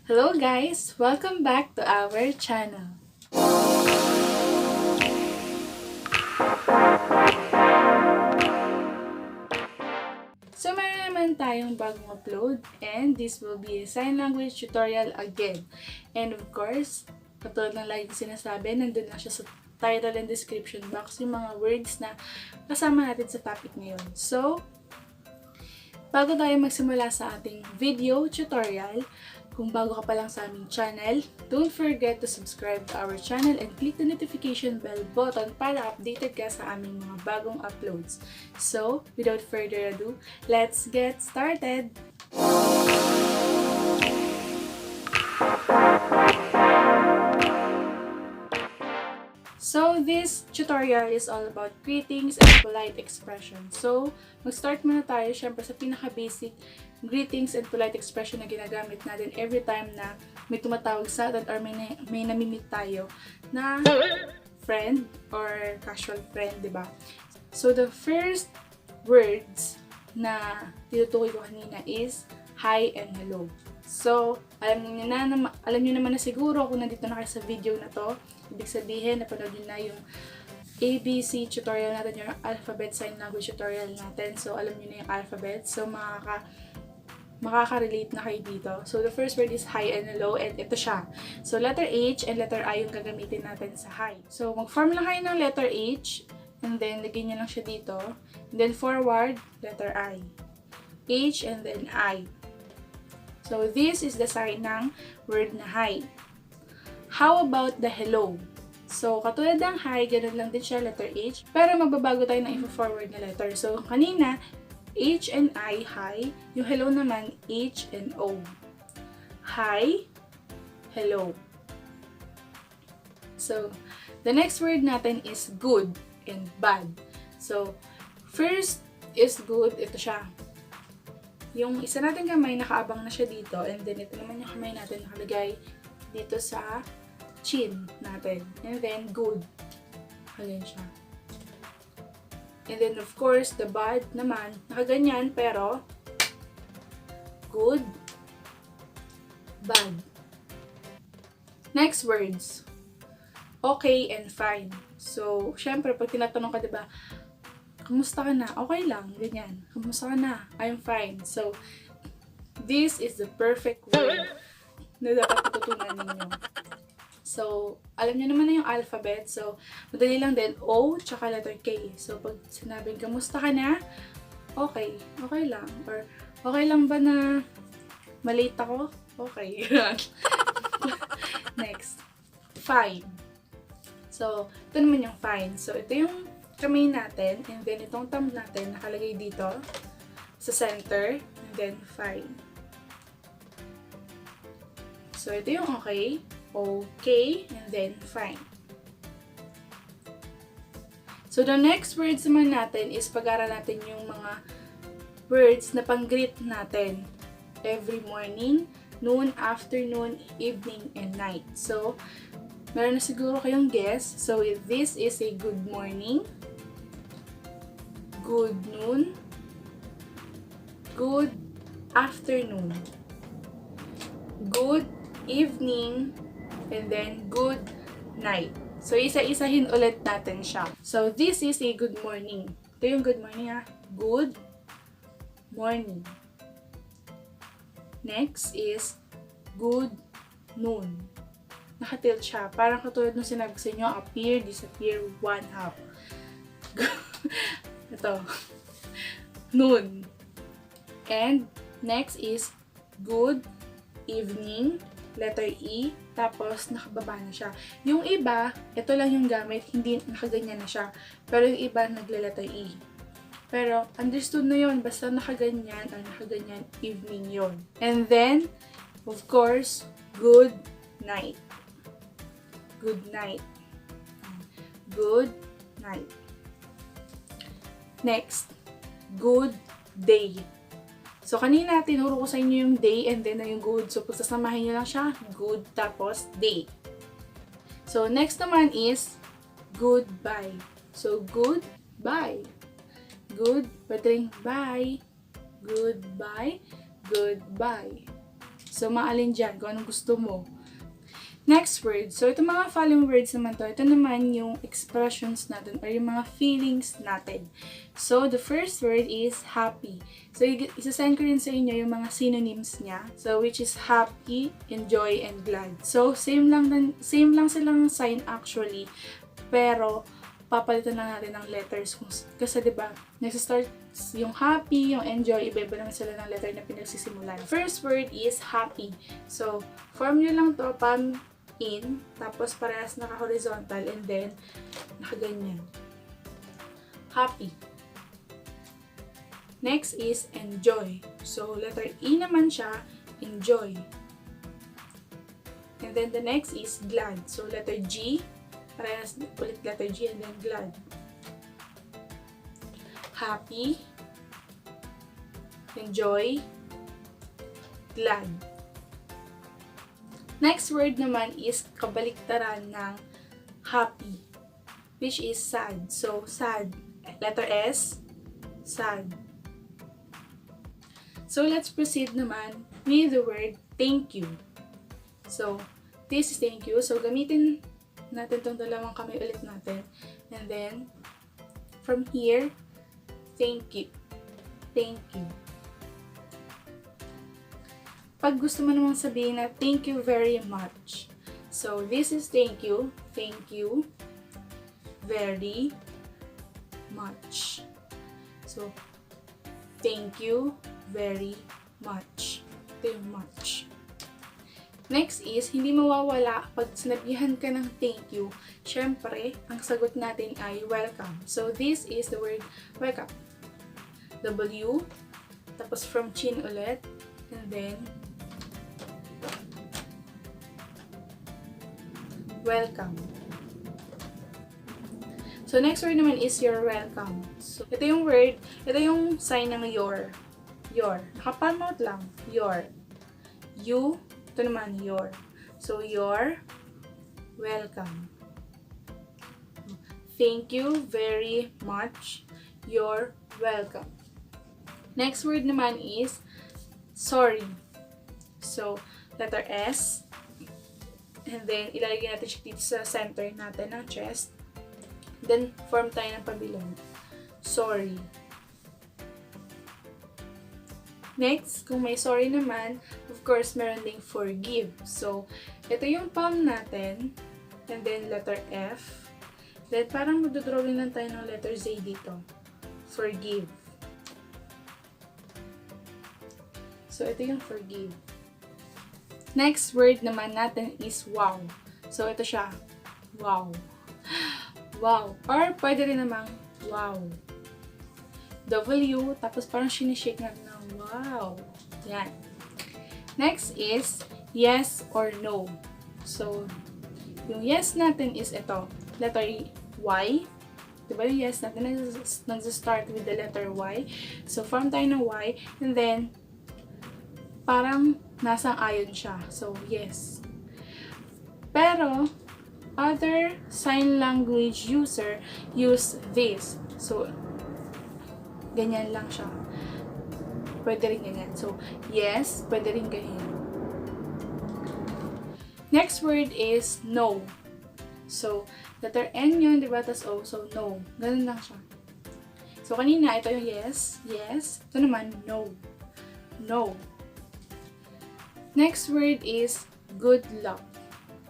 Hello guys! Welcome back to our channel. So meron naman tayong bagong upload and this will be a sign language tutorial again. And of course, katulad ng lagi sinasabi, nandun lang siya sa title and description box yung mga words na kasama natin sa topic ngayon. So, bago tayo magsimula sa ating video tutorial, kung bago ka pa lang sa aming channel, don't forget to subscribe to our channel and click the notification bell button para updated ka sa aming mga bagong uploads. So, without further ado, let's get started! So, this tutorial is all about greetings and polite expressions. So, mag-start muna tayo syempre sa pinaka-basic greetings and polite expression na ginagamit natin every time na may tumatawag sa atin or may namimit tayo na friend or casual friend, di ba? So, the first words na tinutukoy ko kanina is hi and hello. So, alam niyo naman na siguro kung nandito na kayo sa video na to, ibig sabihin, napanood niyo na yung ABC tutorial natin, yung alphabet sign language tutorial natin. So, alam niyo na yung alphabet. So, makaka-relate na kayo dito. So, the first word is hi and hello, and ito siya. So, letter H and letter I yung gagamitin natin sa hi. So, mag-form lang kayo ng letter H, and then, lagyan niyo lang siya dito. And then, forward, letter I. H and then I. So, this is the sign ng word na hi. How about the hello? So, katulad ng hi, ganun lang din siya, letter H. Pero magbabago tayo ng i-forward na letter. So, kanina, H and I, hi. Yung hello naman, H and O. Hi, hello. So, the next word natin is good and bad. So, first is good, ito siya. Yung isa natin kamay, nakaabang na siya dito. And then, ito naman yung kamay natin nakalagay dito sa chin natin. And then, good. Ayan siya. And then, of course, the bad naman, nakaganyan, pero good, bad. Next words. Okay and fine. So, syempre, pag tinatanong ka, diba, kamusta ka na? Okay lang, ganyan. Kamusta ka na? I'm fine. So, this is the perfect word na dapat matutunan ninyo. So, alam niyo naman na yung alphabet. So, madali lang din. O, tsaka letter K. So, pag sinabing, kamusta ka na? Okay. Okay lang. Or, okay lang ba na malate ako? Okay. Next. Fine. So, ito naman yung fine. So, ito yung kamay natin. And then, itong thumb natin nakalagay dito sa center. And then, fine. So, ito yung okay. Okay, and then fine. So, the next words naman natin is pag-aral natin yung mga words na pang-greet natin every morning, noon, afternoon, evening, and night. So, meron na siguro kayong guess. So, this is a good morning, good noon, good afternoon, good evening, and then good night. So, isa-isahin ulit natin siya. So, this is a good morning. Ito yung good morning ha. Good morning. Next is good noon. Nakatilt siya. Parang katulad nung sinabi ko sa inyo, appear, disappear, one half. Ito. Noon. And next is good evening. Letter E, tapos nakababa na siya. Yung iba, ito lang yung gamit, hindi nakaganyan na siya. Pero yung iba, nagle-letter E. Pero, understood na yun, basta nakaganyan or nakaganyan, evening yon. And then, of course, good night. Good night. Good night. Next, good day. So, kanina, tinuro ko sa inyo yung day and then na yung good. So, pag sasamahin nyo lang siya, good tapos day. So, next naman is goodbye. So, goodbye. Good, pwede rin bye. Goodbye. Goodbye. So, maalin dyan kung anong gusto mo. Next word. So, itong mga following words naman to, ito naman yung expressions natin or yung mga feelings natin. So, the first word is happy. So, isasend ko rin sa inyo yung mga synonyms niya. So, which is happy, enjoy, and glad. So, same lang silang sign actually. Pero, papalitan lang natin ng letters. Kasi, diba, nag-start yung happy, yung enjoy, iba-iba naman sila ng letter na pinagsisimulan. First word is happy. So, form nyo lang to, palm in, tapos parehas naka-horizontal, and then, nakaganyan. Happy. Next is enjoy. So, letter E naman siya, enjoy. And then, the next is glad. So, letter G, parehas ulit letter G, and then glad. Happy, enjoy, glad. Next word naman is kabaliktaran ng happy, which is sad. So, sad. Letter S, sad. So, let's proceed naman with the word thank you. So, this is thank you. So, gamitin natin itong dalawang kamay ulit natin. And then, from here, thank you. Thank you. Pag gusto mo namang sabihin na thank you very much. So, this is thank you. Thank you very much. So, thank you very much. Very much. Next is, hindi mawawala pag sinabihan ka ng thank you. Syempre, ang sagot natin ay welcome. So, this is the word welcome. W, tapos from chin ulit, and then welcome. So, next word naman is you're welcome. So, ito yung word, ito yung sign ng your. Your. Nakapalmouth lang. Your. You, ito naman your. So, you're welcome. Thank you very much. You're welcome. Next word naman is sorry. So, letter S. And then, ilalagay natin siya dito sa center natin ng chest. Then, form tayo ng pabilog. Sorry. Next, kung may sorry naman, of course, meron ding forgive. So, ito yung palm natin. And then, letter F. Then, parang magdodrawing lang tayo ng letter Z dito. Forgive. So, ito yung forgive. Next word naman natin is wow. So, ito siya. Wow. Wow. Or, pwede rin namang wow. W, tapos parang sinishake natin ng wow. Yan. Next is yes or no. So, yung yes natin is ito. Letter Y. Diba yung yes natin nag-start with the letter Y. So, form tayo ng Y. And then, parang nasang ayon siya. So, yes. Pero, other sign language user use this. So, ganyan lang siya. Pwede rin ganyan. So, yes, pwede rin ganyan. Next word is no. So, letter N yun, diba? Tas O. So, no. Ganun lang siya. So, kanina, ito yung yes. Yes. Ito naman, no. No. Next word is good luck.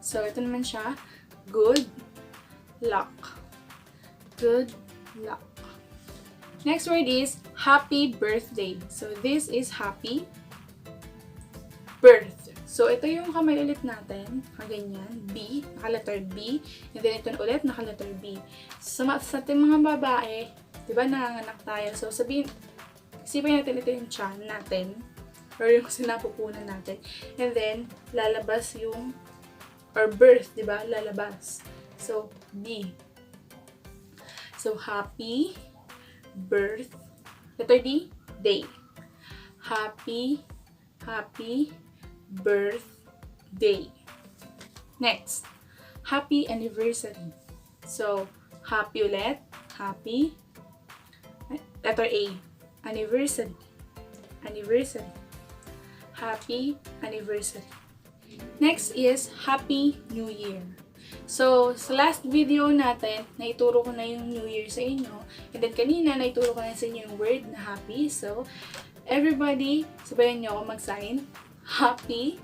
So, ito naman siya. Good luck. Good luck. Next word is happy birthday. So, this is happy birth. So, ito yung kamay ulit natin. Ganyan. B. Naka-letter B. And then, ito na ulit. Naka-letter B. So, sa ating mga babae, diba nanganganak tayo? So, isipin natin ito yung chan natin. Or yung sinapupunan natin. And then, lalabas yung, or birth, diba? Lalabas. So, B. So, happy birth. Letter D, day. Happy birthday. Next, happy anniversary. So, happy ulit. Happy. Letter A, anniversary. Anniversary. Happy Anniversary. Next is Happy New Year. So, sa last video natin, naituro ko na yung New Year sa inyo. And then kanina, naituro ko na sa inyo yung word na happy. So, everybody, sabayan nyo ako mag-sign. Happy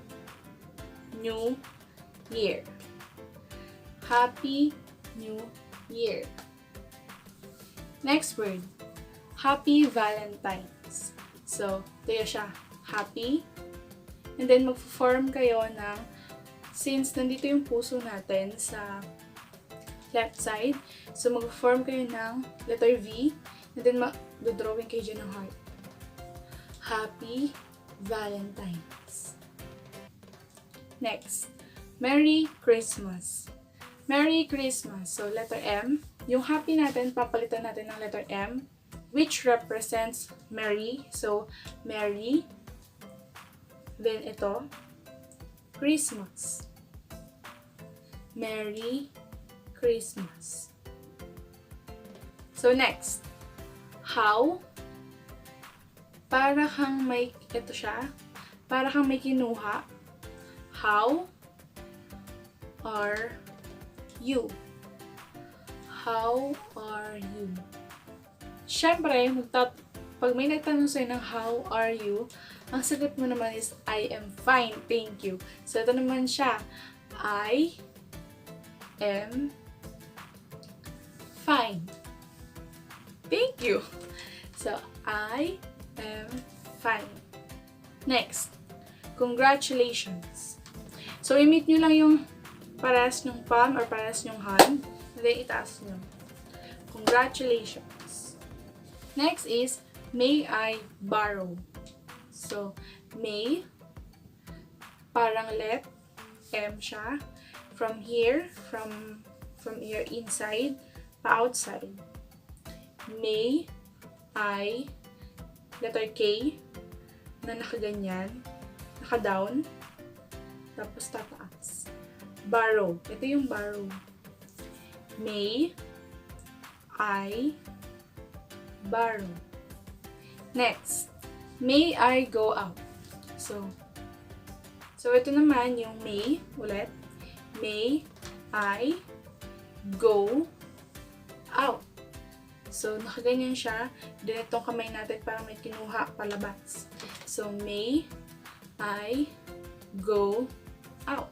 New Year. Happy New Year. Next word, Happy Valentines. So, ito siya. Happy. And then, mag-form kayo ng, since nandito yung puso natin sa left side, so mag-form kayo ng letter V, and then mag-drawing kayo dyan ng heart. Happy Valentines. Next, Merry Christmas. Merry Christmas. So, letter M. Yung happy natin, papalitan natin ng letter M, which represents Merry. So, Merry. Then, ito, Christmas. Merry Christmas. So, next, how. Para kang may, ito siya, para kang may kinuha. How are you? How are you? Siyempre, pag may nagtanong sa'yo ng how are you, ang sagot mo naman is, I am fine, thank you. So, ito naman siya, I am fine. Thank you. So, I am fine. Next, congratulations. So, i-meet nyo lang yung parehas nyong palm or parehas nyong hand, and then itaas nyo. Congratulations. Next is, may I borrow? So, may, parang left, M siya, from here, from your inside, pa outside. May I, letter K, na nakaganyan, naka-down, tapos tataas. Borrow. Ito yung borrow. May I borrow. Next, may I go out? So ito naman yung may, ulit. May I go out? So, nakaganyan siya. Then, itong kamay natin parang may kinuha palabas. So, may I go out?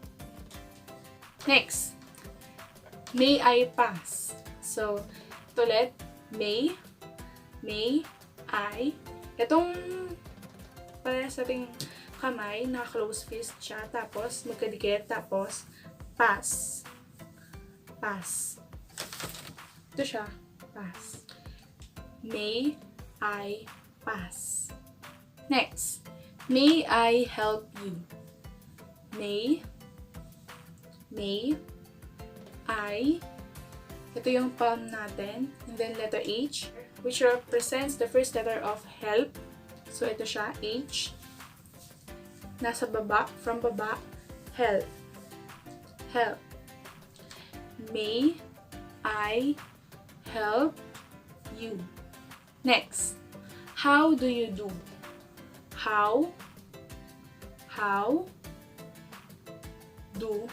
Next, may I pass? So, ito ulit. May I, itong para sa ating kamay, naka-close fist siya, tapos magkadikit, tapos pass. Pass. Ito siya, pass. May I pass? Next, may I help you? May I, ito yung palm natin, and then letter H, which represents the first letter of help. So, ito siya, H. Nasa baba, from baba, help. Help. May I help you? Next, how do you do? How do.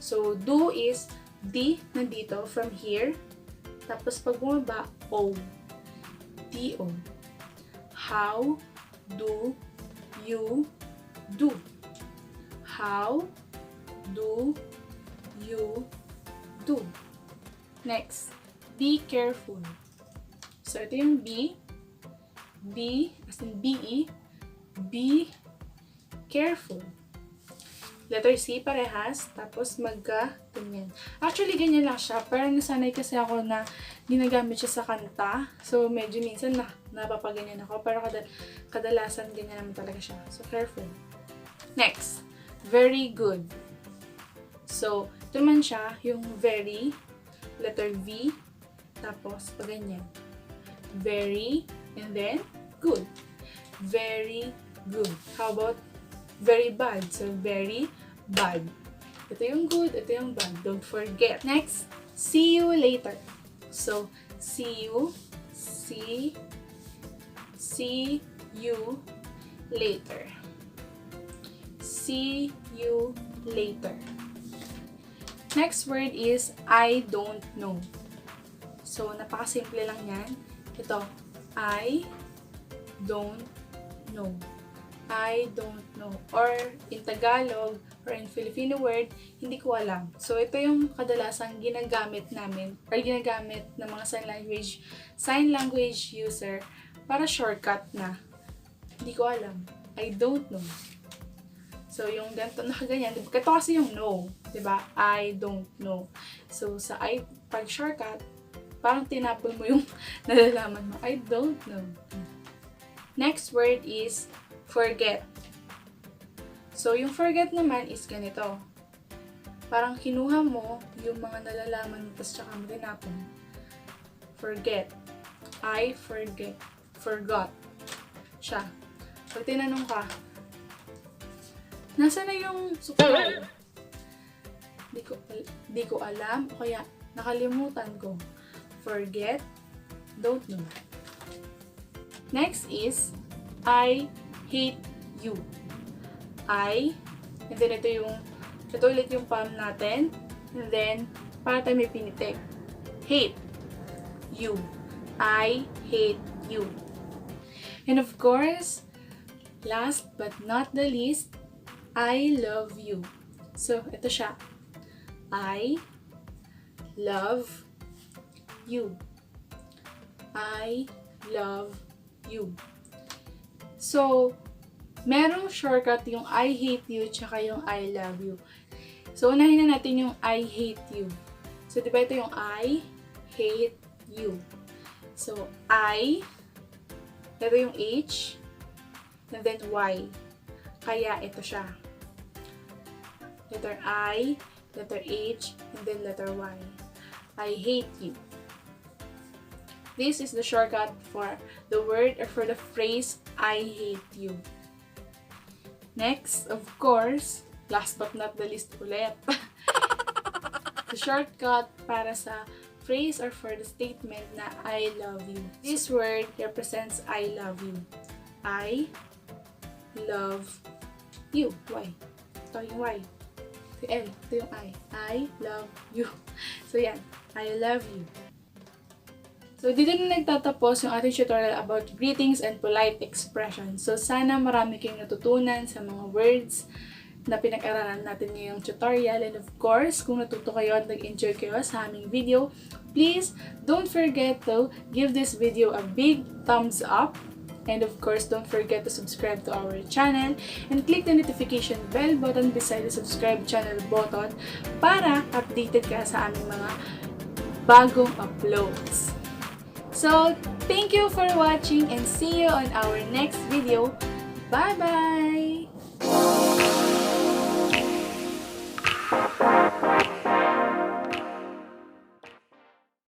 So, do is D nandito from here. Tapos pag bumaba, O. D-O. How do you do? How do you do? Next, be careful. So, ito yung B. B, as in B-E. Be careful. Letter C, parehas. Tapos, ganyan. Actually, ganyan lang siya. Parang nasanay kasi ako na ginagamit siya sa kanta. So, medyo minsan napapaganyan ako. Pero kadalasan, ganyan naman talaga siya. So, careful. Next, very good. So, ito naman siya, yung very, letter V, tapos, ganyan. Very, and then, good. Very good. How about very bad? So, very bad. Ito yung good, ito yung bad. Don't forget. Next, see you later. So, see you later. see you later. Next word is I don't know. So, napakasimple lang yan. Ito, I don't know. I don't know. Or in Tagalog, or in Filipino word, hindi ko alam. So, ito yung kadalasang ginagamit namin, or ginagamit ng mga sign language user para shortcut na, hindi ko alam. I don't know. So, yung ganito, nakaganyan. Ito kasi yung no. Diba? I don't know. So, sa pag shortcut, parang tinapon mo yung nalalaman mo. I don't know. Next word is forget. So, yung forget naman is ganito. Parang kinuha mo yung mga nalalaman mo, tapos tsaka mo tinapon. Forget. I forget. Forgot. Siya. Pag tinanong ka, nasa na yung supply? Di ko alam, o kaya nakalimutan ko. Forget, don't know. Next is, I hate you. And then ito ulit yung palm natin, and then, para tayo may pinitik. Hate, you. I hate you. And of course, last but not the least, I love you. So, ito siya. I love you. I love you. So, merong shortcut yung I hate you tsaka yung I love you. So, unahin na natin yung I hate you. So, diba ito yung I hate you. So, ito yung H, and then Y. Kaya ito siya. Letter I, letter H, and then letter Y. I hate you. This is the shortcut for the word or for the phrase, I hate you. Next, of course, last but not the least ulit, the shortcut para sa phrase or for the statement na I love you. This word represents I love you. I love you. Y. Ito yung Y. Ito yung L. Ito yung I. I love you. So, yan. I love you. So, dito na nagtatapos yung ating tutorial about greetings and polite expressions. So, sana marami kayong natutunan sa mga words na pinag-aralan natin ngayong tutorial. And of course, kung natuto kayo at nag-enjoy kayo sa aming video, please don't forget to give this video a big thumbs up. And of course, don't forget to subscribe to our channel and click the notification bell button beside the subscribe channel button para updated ka sa aming mga bagong uploads. So, thank you for watching and see you on our next video. Bye-bye!